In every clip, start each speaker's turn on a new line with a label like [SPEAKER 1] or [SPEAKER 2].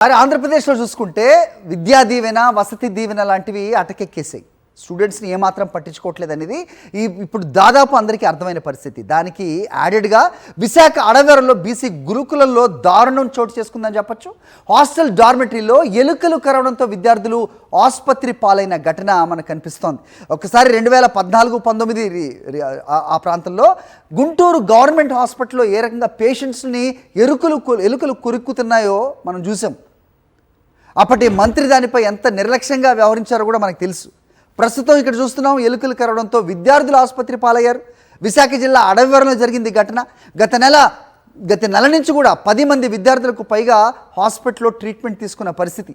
[SPEAKER 1] మరి ఆంధ్రప్రదేశ్లో చూసుకుంటే విద్యా దీవెన వసతి దీవెన లాంటివి అటకెక్కేసాయి. స్టూడెంట్స్ని ఏమాత్రం పట్టించుకోవట్లేదు అనేది ఇప్పుడు దాదాపు అందరికీ అర్థమైన పరిస్థితి. దానికి యాడెడ్గా విశాఖ అడవేరులో బీసీ గురుకులంలో దారుణం చోటు చేసుకుందని చెప్పచ్చు. హాస్టల్ డార్మెటరీలో ఎలుకలు కరవడంతో విద్యార్థులు ఆసుపత్రి పాలైన ఘటన మనకు కనిపిస్తోంది. ఒకసారి 2014-19 ఆ ప్రాంతంలో గుంటూరు గవర్నమెంట్ హాస్పిటల్లో ఏ రకంగా పేషెంట్స్ని ఎలుకలు కొరుక్కుతున్నాయో మనం చూసాం. అప్పటి మంత్రి దానిపై ఎంత నిర్లక్ష్యంగా వ్యవహరించారో కూడా మనకు తెలుసు. ప్రస్తుతం ఇక్కడ చూస్తున్నాం, ఎలుకలు కరవడంతో విద్యార్థులు ఆసుపత్రి పాలయ్యారు. విశాఖ జిల్లా అడవివరంలో జరిగింది ఘటన. గత నెల నుంచి కూడా 10 మంది విద్యార్థులకు పైగా హాస్పిటల్లో ట్రీట్మెంట్ తీసుకున్న పరిస్థితి.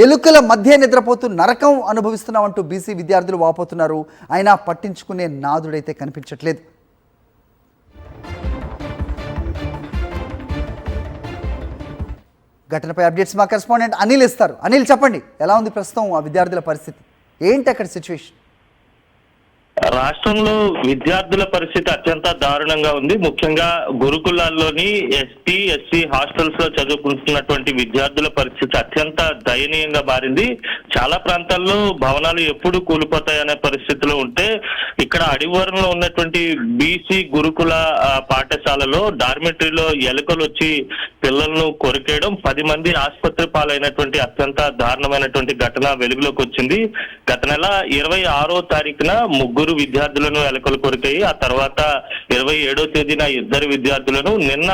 [SPEAKER 1] ఎలుకల మధ్య నిద్రపోతూ నరకం అనుభవిస్తున్నామంటూ బీసీ విద్యార్థులు వాపోతున్నారు. అయినా పట్టించుకునే నాదుడైతే కనిపించట్లేదు. ఘటనపై అప్డేట్స్ మా కరెస్పాండెంట్ అనిల్ ఇస్తారు. అనిల్, చెప్పండి, ఎలా ఉంది ప్రస్తుతం ఆ విద్యార్థుల పరిస్థితి? ఏంటి అక్కడ సిచ్యువేషన్?
[SPEAKER 2] రాష్ట్రంలో విద్యార్థుల పరిస్థితి అత్యంత దారుణంగా ఉంది. ముఖ్యంగా గురుకులాల్లోని ఎస్టీ ఎస్సీ హాస్టల్స్ లో చదువుకుంటున్నటువంటి విద్యార్థుల పరిస్థితి అత్యంత దయనీయంగా మారింది. చాలా ప్రాంతాల్లో భవనాలు ఎప్పుడు కూలిపోతాయనే పరిస్థితిలో ఉంటే, ఇక్కడ అడివరంలో ఉన్నటువంటి బీసీ గురుకుల పాఠశాలలో డార్మెటరీలో ఎలుకలు వచ్చి పిల్లలను కొరికేయడం, 10 మంది ఆసుపత్రి పాలైనటువంటి అత్యంత దారుణమైనటువంటి ఘటన వెలుగులోకి వచ్చింది. గత నెల 26వ తారీఖున 3 విద్యార్థులను ఎలుకలు కొరికాయి. ఆ తర్వాత 27వ తేదీన 2 విద్యార్థులను, నిన్న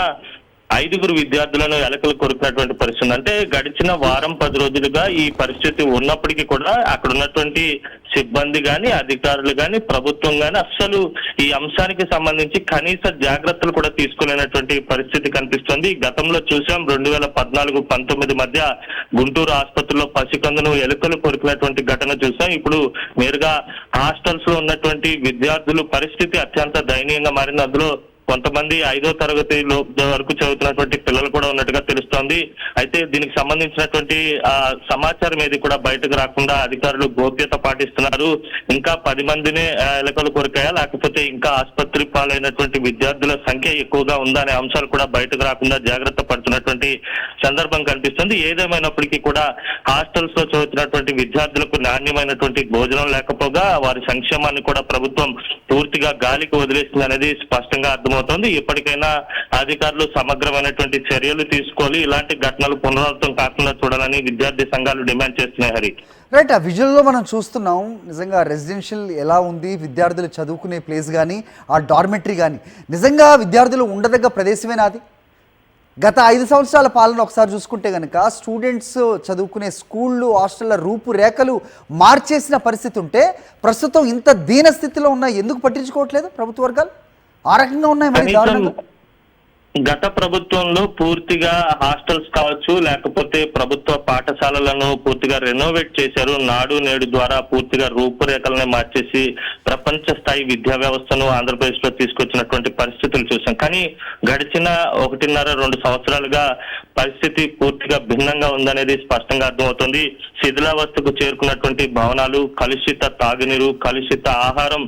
[SPEAKER 2] 5 విద్యార్థులను ఎలుకలు కొరికినటువంటి పరిస్థితి. అంటే గడిచిన వారం 10 రోజులుగా ఈ పరిస్థితి ఉన్నప్పటికీ కూడా అక్కడ ఉన్నటువంటి సిబ్బంది గాని, అధికారులు గాని, ప్రభుత్వం గాని అస్సలు ఈ అంశానికి సంబంధించి కనీస జాగ్రత్తలు కూడా తీసుకోలేనటువంటి పరిస్థితి కనిపిస్తుంది. గతంలో చూసాం, 2014-19 మధ్య గుంటూరు ఆసుపత్రిలో పసికందును ఎలుకలు కొరికినటువంటి ఘటన చూసాం. ఇప్పుడు నేరుగా హాస్టల్స్ లో ఉన్నటువంటి విద్యార్థుల పరిస్థితి అత్యంత దయనీయంగా మారింది. అందులో కొంతమంది 5వ తరగతి వరకు చదువుతున్నటువంటి పిల్లలు కూడా ఉన్నట్టుగా తెలుస్తోంది. అయితే దీనికి సంబంధించినటువంటి సమాచారం ఏది కూడా బయటకు రాకుండా అధికారులు గోప్యత పాటిస్తున్నారు. ఇంకా 10 మందినే ఎలుకలు కొరికాయా, లేకపోతే ఇంకా ఆసుపత్రి పాలైనటువంటి విద్యార్థుల సంఖ్య ఎక్కువగా ఉందా అనే అంశాలు కూడా బయటకు రాకుండా జాగ్రత్త పడుతున్నటువంటి సందర్భం కనిపిస్తుంది. ఏదేమైనప్పటికీ కూడా హాస్టల్స్ లో చదువుతున్నటువంటి విద్యార్థులకు నాణ్యమైనటువంటి భోజనం లేకపోగా వారి సంక్షేమాన్ని కూడా ప్రభుత్వం పూర్తిగా గాలికి వదిలేస్తుంది అనేది స్పష్టంగా అర్థమవుతుంది. ఇప్పటికైనా అధికారులు సమగ్రమైనటువంటి చర్యలు తీసుకోవాలి, ఇలాంటి ఘటనలు పునరావృతం కాకుండా చూడాలని విద్యార్థి సంఘాలు డిమాండ్ చేస్తున్నాయి. హరి,
[SPEAKER 1] రైట్, ఆ విజువల్లో మనం చూస్తున్నాం. నిజంగా రెసిడెన్షియల్ ఎలా ఉంది, విద్యార్థులు చదువుకునే ప్లేస్ కానీ ఆ డార్మెటరీ కానీ నిజంగా విద్యార్థులు ఉండదగ్గ ప్రదేశమేనా అది? గత 5 సంవత్సరాల పాలన ఒకసారి చూసుకుంటే కనుక స్టూడెంట్స్ చదువుకునే స్కూళ్ళు, హాస్టళ్ల రూపురేఖలు మార్చేసిన పరిస్థితి ఉంటే, ప్రస్తుతం ఇంత దీన స్థితిలో ఉన్న ఎందుకు పట్టించుకోవట్లేదు ప్రభుత్వ వర్గాలు? ఆ రకంగా ఉన్నాయి మరి దారుణంగా.
[SPEAKER 2] గత ప్రభుత్వంలో పూర్తిగా హాస్టల్స్ కావచ్చు, లేకపోతే ప్రభుత్వ పాఠశాలలను పూర్తిగా రెనోవేట్ చేశారు. నాడు నేడు ద్వారా పూర్తిగా రూపురేఖలను మార్చేసి ప్రపంచ స్థాయి విద్యా వ్యవస్థను ఆంధ్రప్రదేశ్ లో తీసుకొచ్చినటువంటి పరిస్థితులు చూసాం. కానీ గడిచిన 1.5-2 సంవత్సరాలుగా పరిస్థితి పూర్తిగా భిన్నంగా ఉందనేది స్పష్టంగా అర్థమవుతుంది. శిథిలావస్థకు చేరుకున్నటువంటి భవనాలు, కలుషిత తాగునీరు, కలుషిత ఆహారం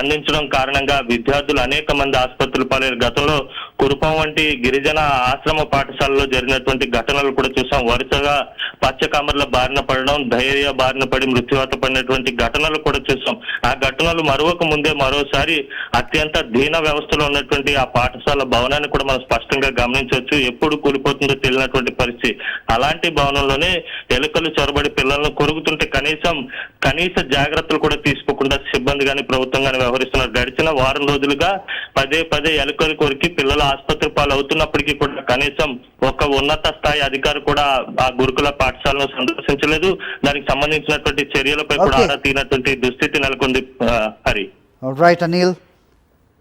[SPEAKER 2] అందించడం కారణంగా విద్యార్థులు అనేక మంది ఆసుపత్రులు పాలయ్యారు. గతంలో కురుపం వంటి గిరిజన ఆశ్రమ పాఠశాలలో జరిగినటువంటి ఘటనలు కూడా చూసాం. వరుసగా పచ్చకామర్ల బారిన పడడం, ధైర్య బారిన పడి మృత్యువాత పడినటువంటి ఘటనలు కూడా చూసాం. ఆ ఘటనలు మరొక ముందే మరోసారి అత్యంత దీన వ్యవస్థలో ఉన్నటువంటి ఆ పాఠశాల భవనాన్ని కూడా మనం స్పష్టంగా గమనించవచ్చు. ఎప్పుడు కూలిపోతుందో తెలియనటువంటి పరిస్థితి. అలాంటి భవనంలోనే ఎలుకలు చొరబడి పిల్లలను కొరుకుతుంటే కనీస జాగ్రత్తలు కూడా తీసుకోకుండా సిబ్బంది గాని, ప్రభుత్వం గాని వ్యవహరిస్తున్నారు. గడిచిన వారం రోజులుగా పదే ఎలుకలు కొరికి పిల్లల ఆసుపత్రి పాలు అవుతున్నప్పటికీ కూడా కనీసం ఒక ఉన్నత స్థాయి అధికారి కూడా ఆ గురుకుల పాఠశాలను సందర్శించలేదు. దానికి సంబంధించినటువంటి చర్యలపై కూడా ఆరా తీనటువంటి దుస్థితి నెలకొంది. హరి,
[SPEAKER 1] రైట్ అనిల్.